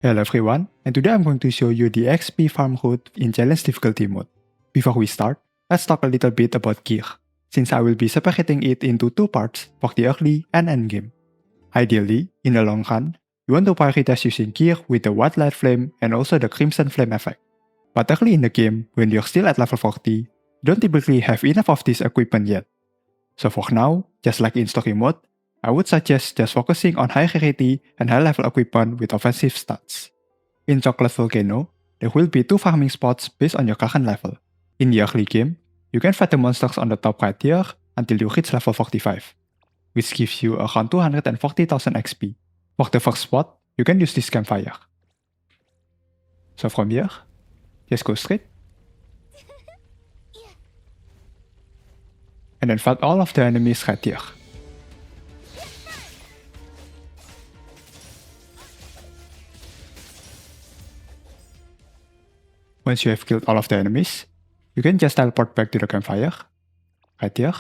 Hello everyone, and today I'm going to show you the EXP farm route in challenge difficulty mode. Before we start, let's talk a little bit about gear, since I will be separating it into two parts for the early and end game. Ideally, in the long run, you want to prioritize using gear with the White Lightflame and also the Crimson Flame effect. But early in the game, when you're still at level 40, you don't typically have enough of this equipment yet. So for now, just like in story mode, I would suggest just focusing on high rarity and high level equipment with offensive stats. In Chocolate Volcano, there will be two farming spots based on your current level. In the early game, you can fight the monsters on the top right tier until you reach level 45, which gives you around 240,000 XP. For the first spot, you can use this campfire. So from here, just go straight, and then fight all of the enemies right here. Once you have killed all of the enemies, you can just teleport back to the campfire, right here,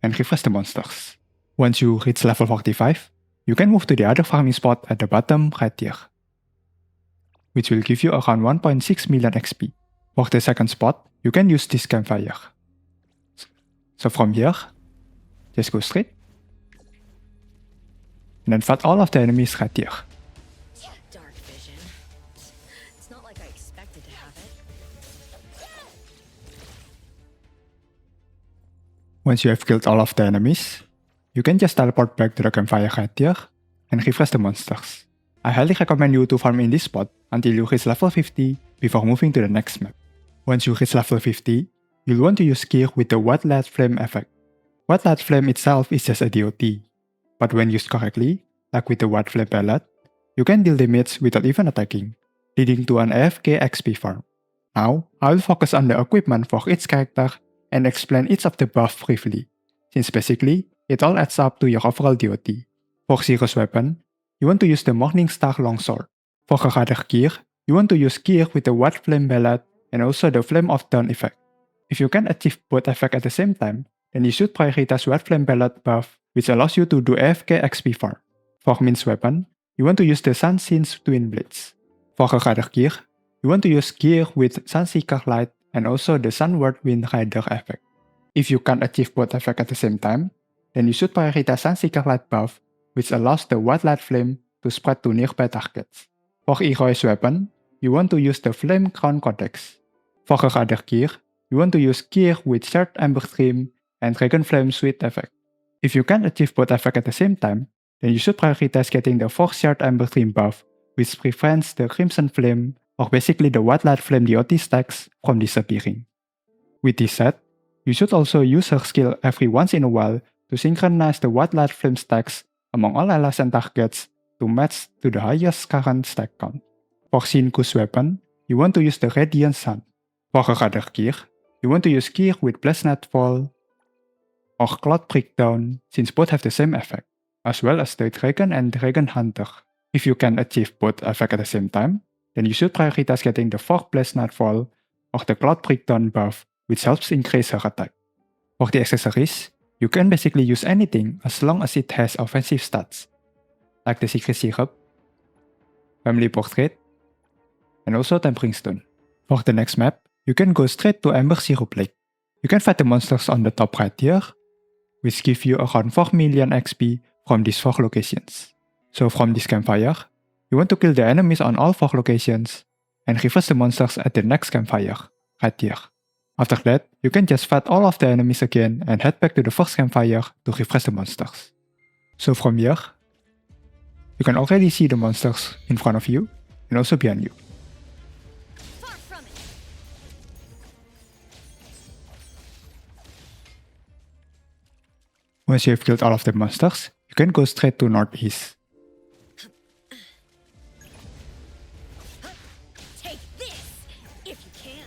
and refresh the monsters. Once you reach level 45, you can move to the other farming spot at the bottom right here, which will give you around 1.6 million XP. For the second spot, you can use this campfire. So from here, just go straight, and then fight all of the enemies right here. Dark vision. It's not like I expected to have it. Once you have killed all of the enemies, you can just teleport back to the campfire right here and refresh the monsters. I highly recommend you to farm in this spot until you reach level 50 before moving to the next map. Once you reach level 50, you'll want to use gear with the White Lightflame effect. White Lightflame itself is just a DOT, but when used correctly, like with the White Flame pellet, you can deal damage without even attacking, leading to an AFK XP farm. Now, I will focus on the equipment for each character and explain each of the buffs briefly, since basically, it all adds up to your overall DOT. For Zero's weapon, you want to use the Morningstar Longsword. For her other gear, you want to use gear with the White Flame pellet and also the Flame of Dawn effect. If you can achieve both effects at the same time, then you should prioritize White Flame pellet buff, which allows you to do AFK XP farm. For Min's weapon, you want to use the Sunsin's Twin Blades. For her other gear, you want to use gear with Sunseeker Light and also the Sunward Wind Rider effect. If you can't achieve both effects at the same time, then you should prioritize Sunseeker Light buff, which allows the White Light Flame to spread to nearby targets. For Iroi's weapon, you want to use the Flame Crown Codex. For her other gear, you want to use gear with Shared Ember Dream and Dragon Flame Sweet effect. If you can't achieve both effects at the same time, then you should prioritize getting the 4th Shared Ember Dream buff, which prevents the Crimson Flame, or basically the White Light Flame DOT stacks, from disappearing. With this said, you should also use her skill every once in a while to synchronize the White Light Flame stacks among all allies and targets to match to the highest current stack count. For Shinku's weapon, you want to use the Radiant Sun. For her other gear, you want to use gear with Blast Nightfall or Cloud Breakdown, since both have the same effect, as well as the Dragon and Dragon Hunter. If you can achieve both effects at the same time, then you should prioritize getting the 4th Blast Nightfall or the Cloud Breakdown buff, which helps increase her attack. For the accessories, you can basically use anything as long as it has offensive stats, like the Secret Syrup, Family Portrait, and also Tempering Stone. For the next map, you can go straight to Ember Syrup Lake. You can fight the monsters on the top right here, which give you around 4 million XP from these 4 locations. So from this campfire, you want to kill the enemies on all 4 locations, and reverse the monsters at the next campfire, right here. After that, you can just fight all of the enemies again and head back to the first campfire to refresh the monsters. So from here, you can already see the monsters in front of you and also behind you. Far from it. Once you have killed all of the monsters, you can go straight to northeast. Take this, if you can.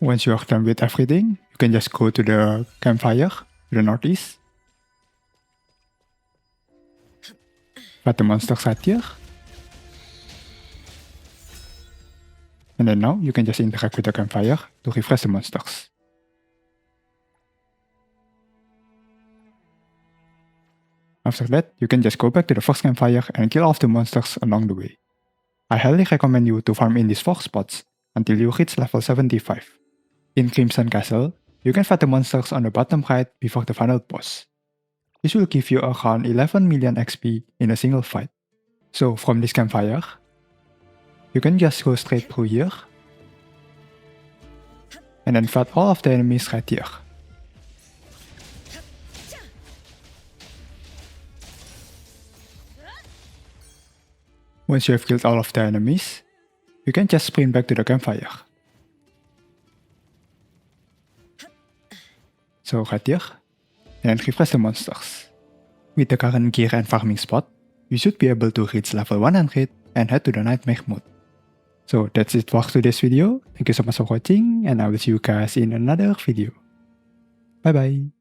Once you are done with everything, you can just go to the campfire to the northeast. Fight the monsters right here. And then now you can just interact with the campfire to refresh the monsters. After that, you can just go back to the first campfire and kill all of the monsters along the way. I highly recommend you to farm in these 4 spots until you reach level 75. In Crimson Castle, you can fight the monsters on the bottom right before the final boss. This will give you around 11 million XP in a single fight. So from this campfire, you can just go straight through here, and then fight all of the enemies right here. Once you have killed all of the enemies, you can just sprint back to the campfire. So right here, and then refresh the monsters. With the current gear and farming spot, you should be able to reach level 100 and head to the nightmare mode. So that's it for today's video. Thank you so much for watching, and I will see you guys in another video. Bye bye.